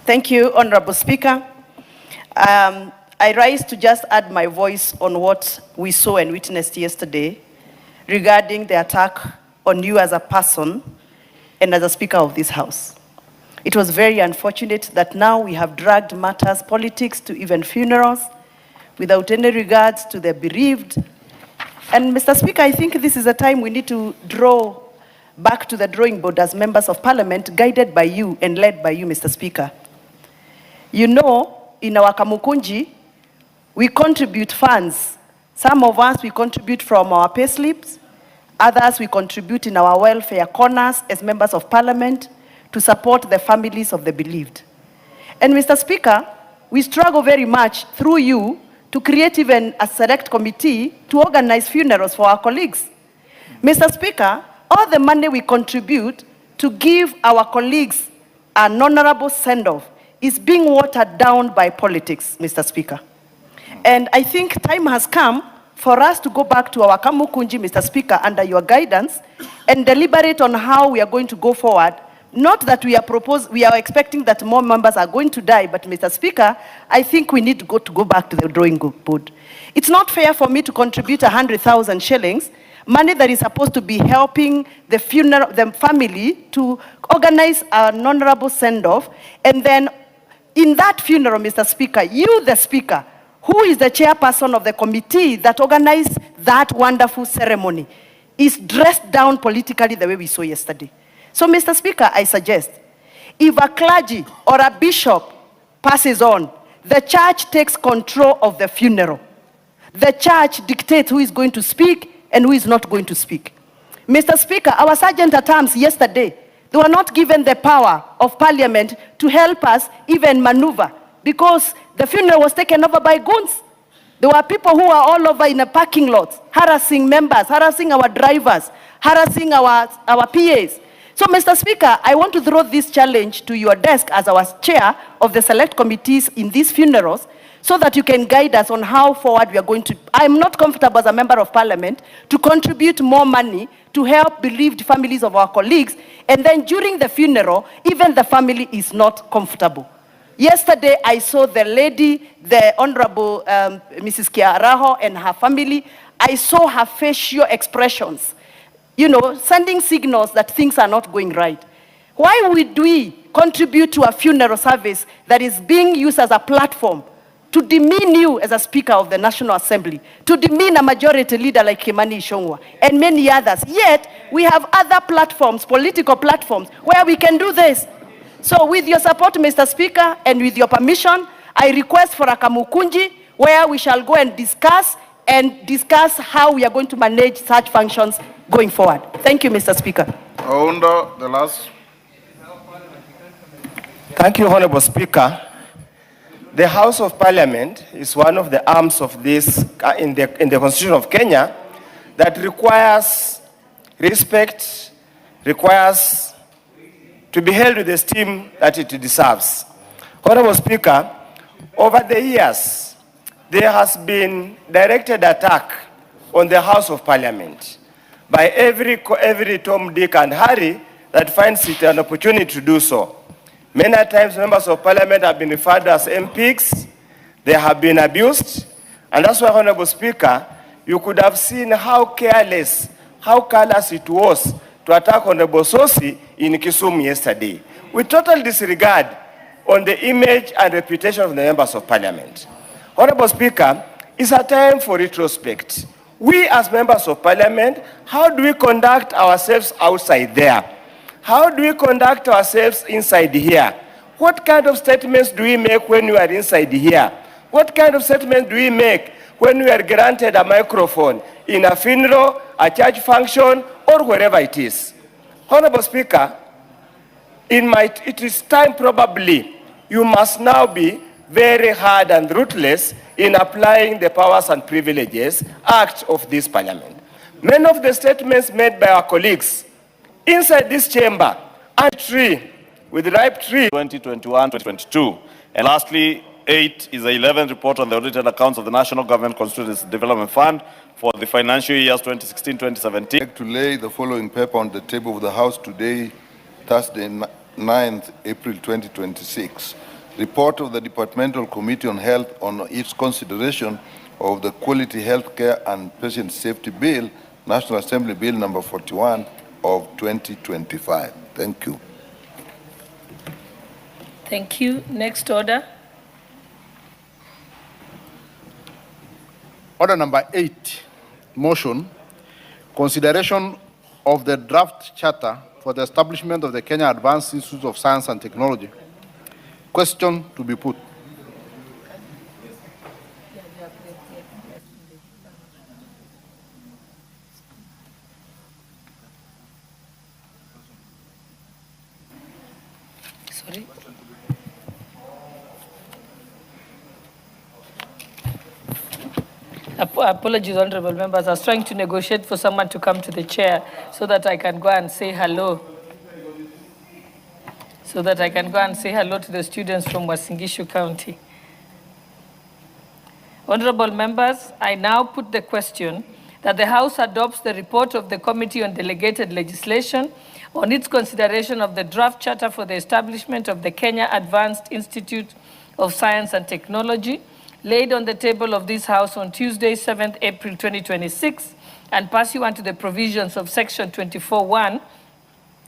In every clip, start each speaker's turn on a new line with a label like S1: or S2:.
S1: Thank you, Honorable Speaker. I rise to just add my voice on what we saw and witnessed yesterday regarding the attack on you as a person and as a Speaker of this House. It was very unfortunate that now we have dragged matters, politics, to even funerals without any regards to the bereaved. And Mr. Speaker, I think this is a time we need to draw back to the drawing board as members of Parliament, guided by you and led by you, Mr. Speaker. You know, in our Kamukunji, we contribute funds. Some of us, we contribute from our pay slips. Others, we contribute in our welfare corners as members of Parliament to support the families of the bereaved. And Mr. Speaker, we struggle very much through you to create even a select committee to organize funerals for our colleagues. Mr. Speaker, all the money we contribute to give our colleagues an honorable send-off is being watered down by politics, Mr. Speaker. And I think time has come for us to go back to our Kamukunji, Mr. Speaker, under your guidance, and deliberate on how we are going to go forward. Not that we are expecting that more members are going to die, but Mr. Speaker, I think we need to go back to the drawing board. It's not fair for me to contribute 100,000 shillings, money that is supposed to be helping the family to organize an honorable send-off, and then in that funeral, Mr. Speaker, you, the Speaker, who is the chairperson of the committee that organized that wonderful ceremony, is dressed down politically the way we saw yesterday. So, Mr. Speaker, I suggest, if a clergy or a bishop passes on, the church takes control of the funeral. The church dictates who is going to speak and who is not going to speak. Mr. Speaker, our sergeant at arms yesterday, they were not given the power of Parliament to help us even maneuver, because the funeral was taken over by goons. There were people who were all over in the parking lots, harassing members, harassing our drivers, harassing our PAs. So, Mr. Speaker, I want to throw this challenge to your desk as our chair of the select committees in these funerals, so that you can guide us on how forward we are going to. I'm not comfortable as a member of Parliament to contribute more money to help bereaved families of our colleagues, and then during the funeral, even the family is not comfortable. Yesterday, I saw the lady, the Honorable Mrs. Kiaraho and her family. I saw her facial expressions, you know, sending signals that things are not going right. Why would we contribute to a funeral service that is being used as a platform to demean you as a Speaker of the National Assembly, to demean a majority leader like Kimani Ichungwa and many others? Yet, we have other platforms, political platforms, where we can do this. So with your support, Mr. Speaker, and with your permission, I request for a Kamukunji where we shall go and discuss how we are going to manage such functions going forward. Thank you, Mr. Speaker.
S2: Under the last.
S3: Thank you, Honorable Speaker. The House of Parliament is one of the arms of this, in the Constitution of Kenya, that requires respect, requires to be held with the esteem that it deserves. Honorable Speaker, over the years, there has been directed attack on the House of Parliament by every Tom, Dick, and Harry that finds it an opportunity to do so. Many times, members of Parliament have been referred to as MPs. They have been abused. And that's why, Honorable Speaker, you could have seen how careless, how callous it was to attack Honorable Sosi in Kisumu yesterday, with total disregard on the image and reputation of the members of Parliament. Honorable Speaker, it's a time for retrospect. We as members of Parliament, how do we conduct ourselves outside there? How do we conduct ourselves inside here? What kind of statements do we make when we are inside here? What kind of statements do we make when we are granted a microphone in a funeral, a church function, or wherever it is? Honorable Speaker, it is time probably you must now be very hard and ruthless in applying the Powers and Privileges Act of this Parliament. Many of the statements made by our colleagues inside this chamber are tree, with ripe tree.
S2: 2021-2022. And lastly, 8 is the 11th report on the audited accounts of the National Government Constituency Development Fund for the financial years 2016-2017.
S4: I'd like to lay the following paper on the table of the House today, Thursday, 9th April 2026. Report of the Departmental Committee on Health on its consideration of the Quality Health Care and Patient Safety Bill, National Assembly Bill number 41 of 2025. Thank you.
S5: Thank you. Next order.
S6: Order number 8, motion, consideration of the draft charter for the establishment of the Kenya Advanced Institute of Science and Technology. Question to be put.
S5: Sorry. Apologies, honorable members. I was trying to negotiate for someone to come to the chair so that I can go and say hello. So that I can go and say hello to the students from Uasin Gishu County. Honorable members, I now put the question that the House adopts the report of the Committee on Delegated Legislation on its consideration of the draft charter for the establishment of the Kenya Advanced Institute of Science and Technology, laid on the table of this House on Tuesday, 7th April 2026, and pursuant to the provisions of Section 24(1)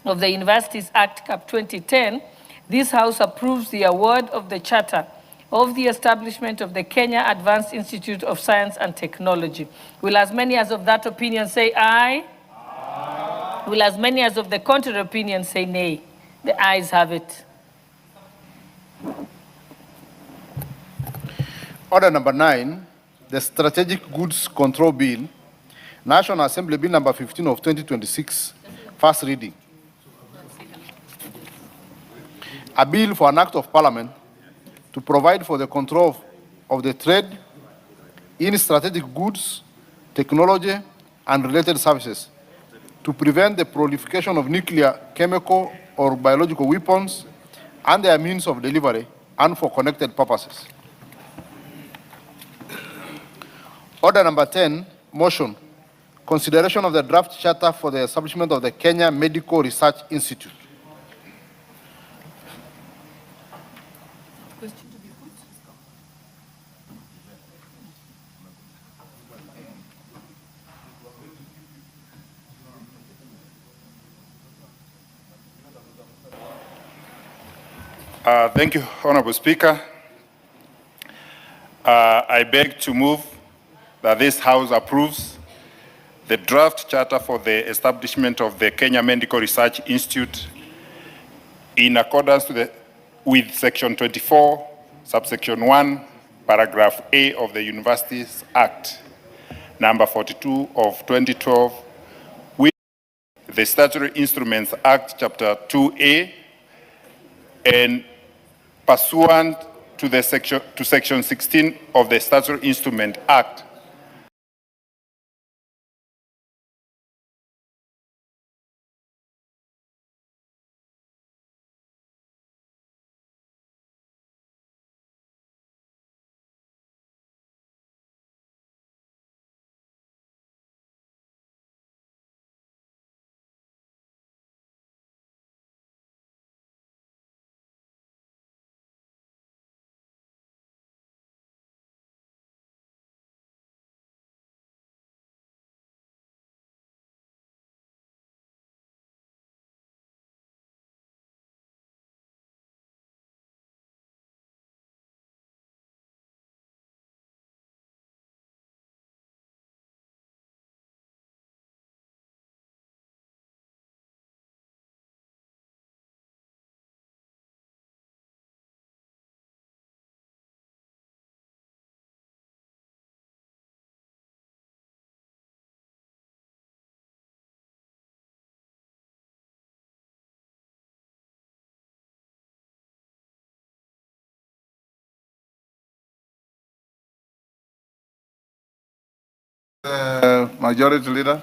S5: of the Universities Act Cap 2010, this House approves the award of the charter of the establishment of the Kenya Advanced Institute of Science and Technology. Will as many as of that opinion say aye? Aye. Will as many as of the contrary opinion say nay? The ayes have it.
S6: Order number 9, the Strategic Goods Control Bill, National Assembly Bill number 15 of 2026, first reading. A bill for an act of parliament to provide for the control of the trade in strategic goods, technology, and related services, to prevent the proliferation of nuclear, chemical, or biological weapons and their means of delivery, and for connected purposes. Order number 10, motion, consideration of the draft charter for the establishment of the Kenya Medical Research Institute.
S7: Thank you, Honorable Speaker. I beg to move that this House approves the draft charter for the establishment of the Kenya Medical Research Institute in accordance with Section 24, subsection 1, paragraph A of the Universities Act, number 42 of 2012, with the Statutory Instruments Act, Chapter 2A, and pursuant to Section 16 of the Statutory Instrument Act.
S6: Majority Leader.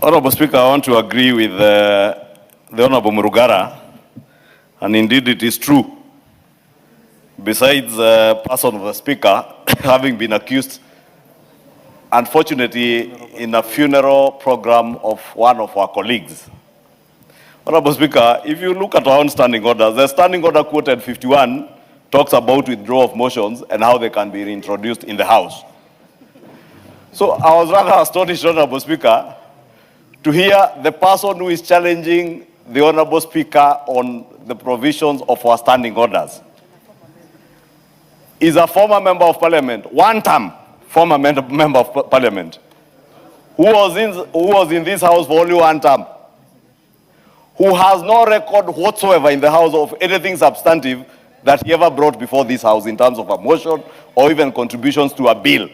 S2: Honorable Speaker, I want to agree with the Honorable Murugara, and indeed it is true. Besides the person of the Speaker having been accused, unfortunately, in a funeral program of one of our colleagues, Honorable Speaker, if you look at our own standing orders, the standing order quoted 51 talks about withdrawal of motions and how they can be reintroduced in the House. So I was rather astonished, Honorable Speaker, to hear the person who is challenging the Honorable Speaker on the provisions of our standing orders is a former member of Parliament, one-term former member of Parliament, who was in this House for only one term, who has no record whatsoever in the House of anything substantive that he ever brought before this House in terms of a motion or even contributions to a bill.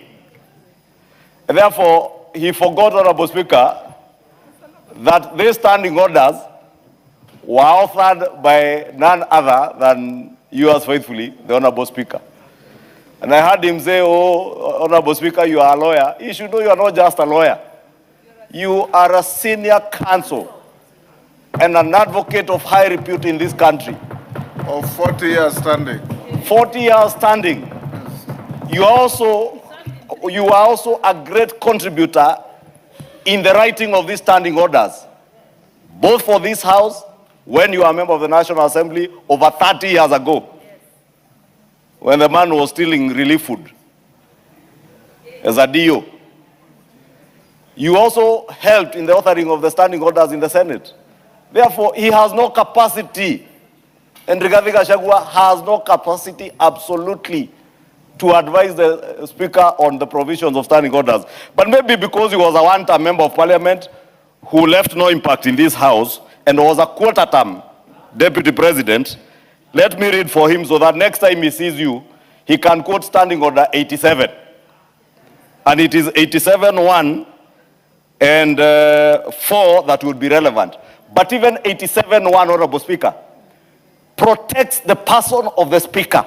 S2: And therefore, he forgot, Honorable Speaker, that these standing orders were authored by none other than yours faithfully, the Honorable Speaker. And I heard him say, oh, Honorable Speaker, you are a lawyer. You should know you are not just a lawyer. You are a senior counsel and an advocate of high repute in this country.
S4: Of 40 years standing.
S2: 40 years standing. You are also a great contributor in the writing of these standing orders, both for this House, when you are a member of the National Assembly, over 30 years ago, when the man was stealing relief food as a DO. You also helped in the authoring of the standing orders in the Senate. Therefore, he has no capacity, and Rigathi Gachagua has no capacity absolutely to advise the Speaker on the provisions of standing orders. But maybe because he was a one-term member of Parliament who left no impact in this House and was a quarter-term Deputy President, let me read for him so that next time he sees you, he can quote Standing Order 87. And it is 87.1 and 4 that would be relevant. But even 87.1, Honorable Speaker, protects the person of the Speaker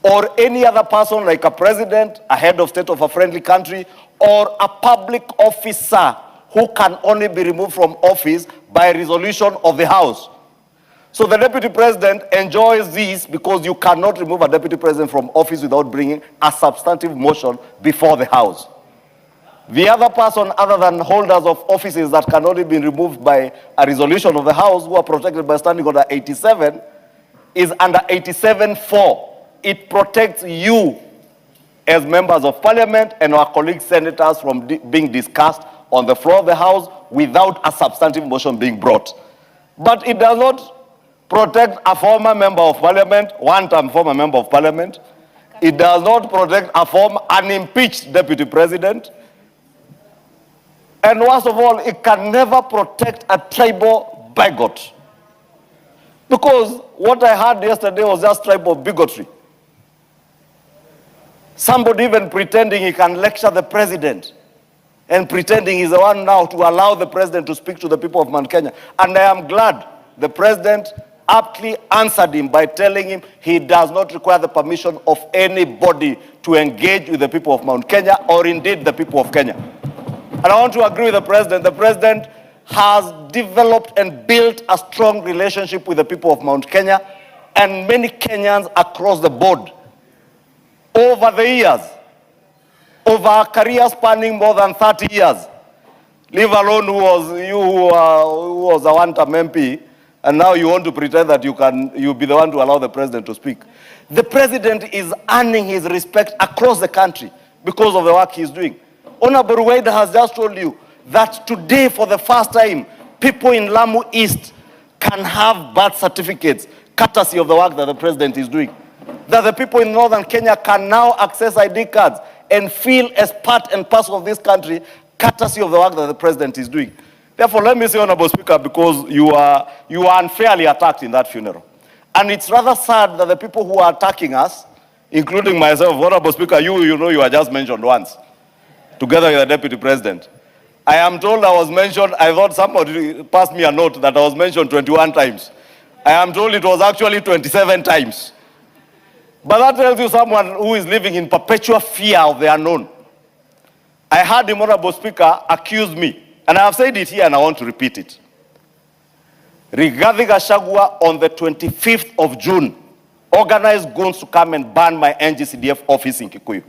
S2: or any other person like a president, a head of state of a friendly country, or a public officer who can only be removed from office by resolution of the House. So the Deputy President enjoys this because you cannot remove a Deputy President from office without bringing a substantive motion before the House. The other person, other than holders of offices that can only be removed by a resolution of the House, who are protected by Standing Order 87, is under 87.4. It protects you as members of Parliament and our colleague senators from being discussed on the floor of the House without a substantive motion being brought. But it does not protect a former member of Parliament, one-term former member of Parliament. It does not protect a former unimpeached Deputy President. And worst of all, it can never protect a tribal bigot. Because what I heard yesterday was just tribal bigotry. Somebody even pretending he can lecture the president and pretending he's the one now to allow the president to speak to the people of Mount Kenya. And I am glad the president aptly answered him by telling him he does not require the permission of anybody to engage with the people of Mount Kenya or indeed the people of Kenya. And I want to agree with the president. The president has developed and built a strong relationship with the people of Mount Kenya and many Kenyans across the board over the years, over a career spanning more than 30 years. Leave alone who was a one-term MP, and now you want to pretend that you'll be the one to allow the president to speak. The president is earning his respect across the country because of the work he's doing. Honorable Rueda has just told you that today, for the first time, people in Lamu East can have birth certificates, courtesy of the work that the president is doing. That the people in northern Kenya can now access ID cards and feel as part and parcel of this country, courtesy of the work that the president is doing. Therefore, let me say, Honorable Speaker, because you are unfairly attacked in that funeral. And it's rather sad that the people who are attacking us, including myself, Honorable Speaker, you know you are just mentioned once, together with the Deputy President. I am told I was mentioned, I thought somebody passed me a note that I was mentioned 21 times. I am told it was actually 27 times. But that tells you someone who is living in perpetual fear of the unknown. I heard the Honorable Speaker accuse me, and I have said it here and I want to repeat it. Rigathi Gachagua on the 25th of June organized goons to come and burn my NGCDF office in Kikuyu.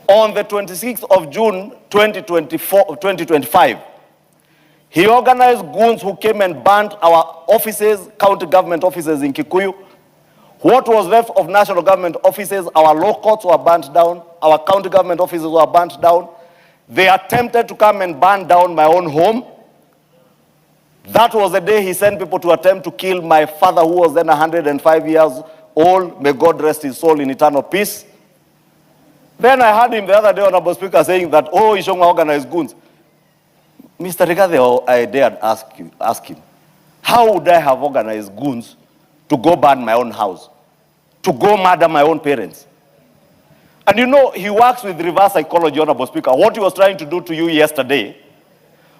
S2: On the 26th of June 2025, He organized goons who came and burned our offices, county government offices in Kikuyu. What was left of national government offices, our law courts were burnt down, our county government offices were burnt down. They attempted to come and burn down my own home. That was the day he sent people to attempt to kill my father, who was then 105 years old. May God rest his soul in eternal peace. Then I heard him the other day, Honorable Speaker, saying that, oh, Ichungwa organized goons. Mr. Rigathi, I dared ask him, how would I have organized goons to go burn my own house, to go murder my own parents? And you know, he works with reverse psychology, Honorable Speaker. What he was trying to do to you yesterday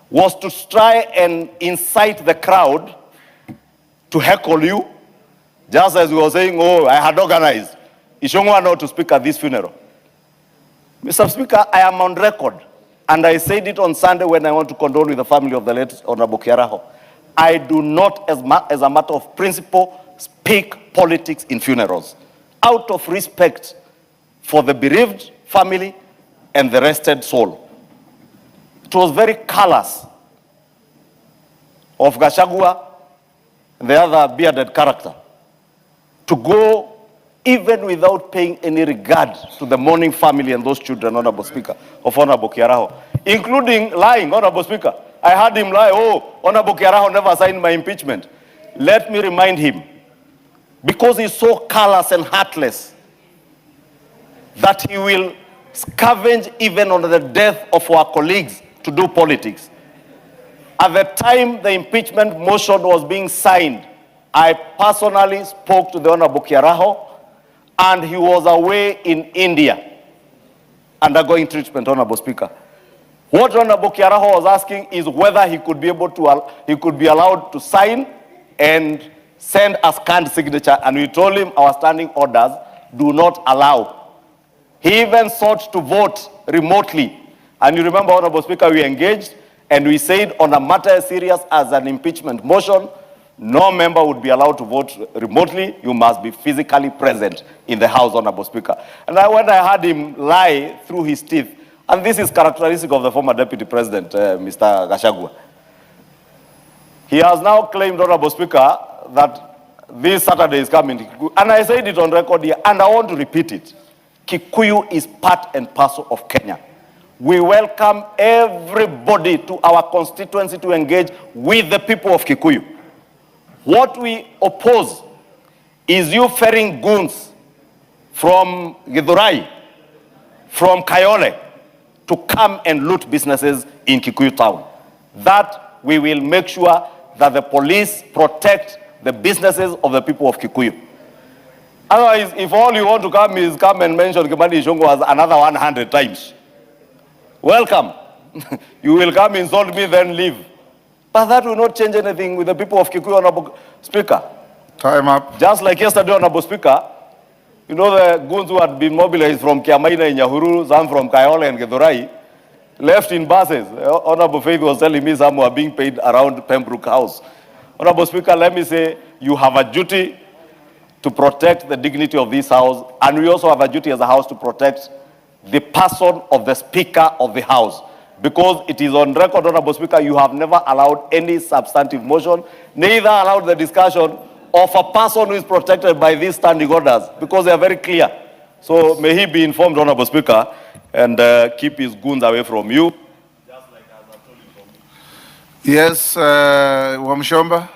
S2: was to try and incite the crowd to heckle you, just as we were saying, oh, I had organized Ichungwa not to speak at this funeral. Mr. Speaker, I am on record, and I said it on Sunday when I want to condole with the family of the late Honorable Kiaraho. I do not, as a matter of principle, speak politics in funerals, out of respect for the bereaved family and the rested soul. It was very callous of Gachagua, the other bearded character, to go even without paying any regard to the mourning family and those children, Honorable Speaker, of Honorable Kiaraho, including lying, Honorable Speaker. I heard him lie, oh, Honorable Kiaraho never signed my impeachment. Let me remind him, because he's so callous and heartless, that he will scavenge even on the death of our colleagues to do politics. At the time the impeachment motion was being signed, I personally spoke to the Honorable Kiaraho, and he was away in India undergoing treatment, Honorable Speaker. What Honorable Kiaraho was asking is whether he could be allowed to sign and send a scanned signature, and we told him our standing orders do not allow. He even sought to vote remotely. And you remember, Honorable Speaker, we engaged and we said on a matter as serious as an impeachment motion, no member would be allowed to vote remotely. You must be physically present in the House, Honorable Speaker. And when I heard him lie through his teeth, and this is characteristic of the former Deputy President, Mr. Gachagua, he has now claimed, Honorable Speaker, that this Saturday is coming to Kikuyu. And I said it on record here, and I want to repeat it. Kikuyu is part and parcel of Kenya. We welcome everybody to our constituency to engage with the people of Kikuyu. What we oppose is you ferrying goons from Githurai, from Kayole, to come and loot businesses in Kikuyu town. That we will make sure that the police protect the businesses of the people of Kikuyu. Otherwise, if all you want to come is come and mention Kimani Ichungwa another 100 times, welcome. You will come, insult me, then leave. But that will not change anything with the people of Kikuyu, Honorable Speaker.
S4: Time up.
S2: Just like yesterday, Honorable Speaker, you know the goons who had been mobilized from Kiamaina in Nyahururu, some from Kayole and Githurai, left in buses. Honorable Faith was telling me some were being paid around Pembroke House. Honorable Speaker, let me say, you have a duty to protect the dignity of this House, and we also have a duty as a House to protect the person of the Speaker of the House. Because it is on record, Honorable Speaker, you have never allowed any substantive motion, neither allowed the discussion of a person who is protected by these standing orders, because they are very clear. So may he be informed, Honorable Speaker, and keep his goons away from you.
S4: Yes, Wamuchomba.